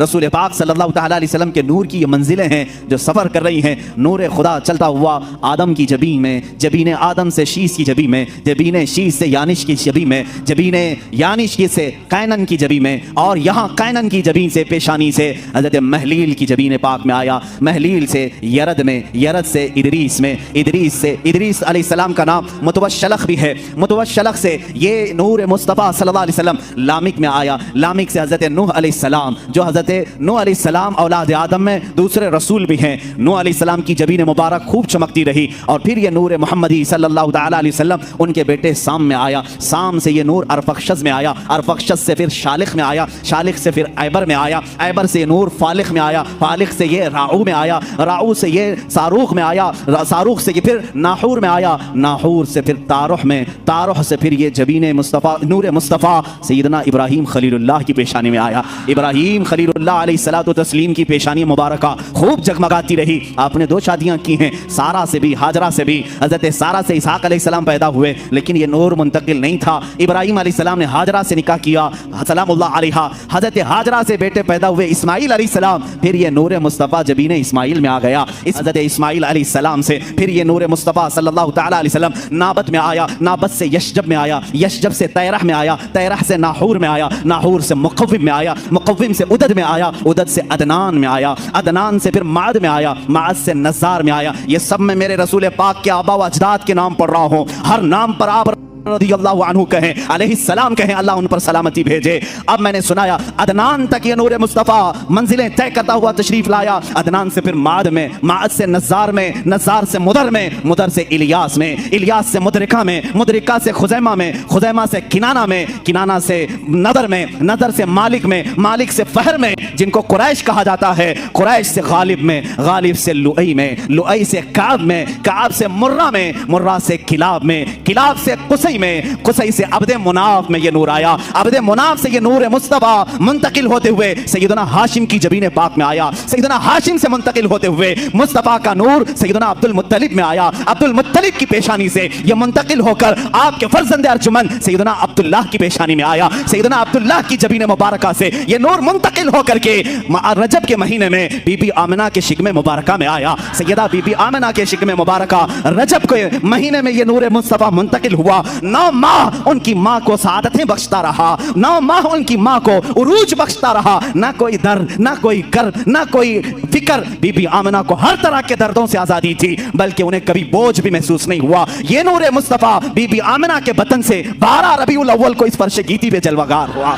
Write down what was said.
रसूल पाक सल्लल्लाहु तआला अलैहि वसल्लम के नूर की ये मंजिलें हैं जो सफ़र कर रही हैं। नूर खुदा चलता हुआ आदम की जबीन में, जबीन आदम से शीश की जबी में, जबीन शीश से यानिश की जबी में, जबीन यानिश की से कैनन की जबी में, और यहाँ कैनन की जबीन से पेशानी से हज़रत महलील की जबीन पाक में आया। महलील से यरद में, यरद से इदरीस में, इदरीस से इदरीस अलैहिस्सलाम का नाम मुतवश्शलख भी है। मुतवश्शलख से ये नूर मुस्तफ़ा सल्लल्लाहु अलैहि वसल्लम लामिक में आया। लामिक से हज़रत नूह अलैहिस्सलाम, जो हज़रत नूह अलैहिस्सलाम औलाद आदम में दूसरे रसूल भी हैं। नूह अलैहिस्सलाम की जबीन मुबारक खूब चमकती रही और फिर ये नूर मोहम्मदी सल्लल्लाहु तआला अलैहि वसल्लम उनके बेटे साम में आया। साम से ये नूर अरफक्षस में आया, अरफक्षस से फिर शालिख में आया, शालिख से फिर ऐबर में आया, ऐबर से नूर फालिख में आया, फालिख से ये राऊ में आया, राऊ से ये सारूख में आया, सारूख से ये फिर नाहूर में आया, नाहूर से फिर तारुह में, तारुह से फिर ये जबीन मुस्तफ़ा नूर मुस्तफ़ा सैयदना इब्राहीम खलीलुल्लाह की पेशानी में आया। इब्राहीम खलीलुल्लाह अलैहिस्सलातु तस्लीम की पेशानी मुबारका खूब जगमगाती रही। आपने दो शादियाँ की हैं, सारा से भी हाजरा से भी। हज़रत सारा से इसहाक अलैहिस्सलाम पैदा हुए, लेकिन ये नूर मुंतकिल नहीं था। इब्राहीम अलैहिस्सलाम ने हाजरा से निकाह किया, सलामुल्लाह अलैहा। हज़रत हाजरा से बेटे पैदा हुए इस्माईल अलैहिस्सलाम, फिर ये नूर मुस्तफ़ा जबीन इस्माईल में आ गया। इस हज़रत इस्माईल अलैहिस्सलाम से फिर ये नूर मुस्तफ़ा सल्लल्लाहु तआला अलैहि वसल्लम नाबत में आया, नाबत से यशजब में आया, यशजब से तैरह में आया, तैरह से नाहूर में आया, नाहूर से मुक़व्विम में आया, मुक़व्विम से उदद में आया, उदद से अदनान में आया, अदनान से फिर माद में आया, माद से नज़ार में आया। ये सब मैं मेरे रसूल पाक के आबा व अजदाद के नाम पढ़ रहा हूँ। हर नाम पर आप रज़ियल्लाहु अन्हु कहें, अलैहिस्सलाम कहें, अल्लाह उन पर सलामती भेजे। अब मैंने सुनाया अदनान तक ये नूर मुस्तफ़ा मंजिलें तय करता हुआ तशरीफ लाया। अदनान से फिर माद में, माद से नज़ार में, नज़ार से मुदर में, मुदर से इलियास में, इलियास से मुदरिका में, मुदरिका से खुज़ैमा में, खुज़ैमा से किनाना में, किनाना से नदर में, नदर से मालिक में, मालिक से फहर में, जिनको कुरैश कहा जाता है, कुरैश से गालिब में, गालिब से लुअई में, लुअई से काब में, काब से मुर्रा में, मुर्रा से किलाब में, किलाब से कुसई में, कुसई से अब्दे मुनाफ में ये नूर आया। अब्दे मुनाफ से ये नूर मुस्तफ़ा मुंतकिल होते हुए सैयदना हाशिम की जबीन पाक में आया। सैयदना हाशिम से मुंतकिल होते हुए मुस्तफ़ा का नूर सैयदना अब्दुल मुत्तलिब में आया। अब्दुल मुत्तलिब की पेशानी से ये मुंतकिल होकर आपके फर्जंद अर्जुमन सैयदना अब्दुल्लाह की पेशानी में आया। सैयदना अब्दुल्लाह की जबीन मुबारका से ये नूर मुंतकिल होकर के रजब के महीने में बीबी आमिना के शिकमे मुबारका में आया। सैयदा बीबी आमिना के शिकमे मुबारका रजब के महीने में ये नूर मुस्तफ़ा मुंतकिल हुआ। 9 माह उनकी माँ को सादतें बख्शता रहा, 9 माह उनकी माँ को उरूज बख्शता रहा। ना कोई दर्द, ना कोई कर्ब, ना कोई फिक्र। बीबी आमिना को हर तरह के दर्दों से आजादी थी, बल्कि उन्हें कभी बोझ भी महसूस नहीं हुआ। ये नूर मुस्तफ़ा बीबी आमिना के बतन से 12 रबीउल अव्वल को इस फर्श गीती पे जलवागार हुआ।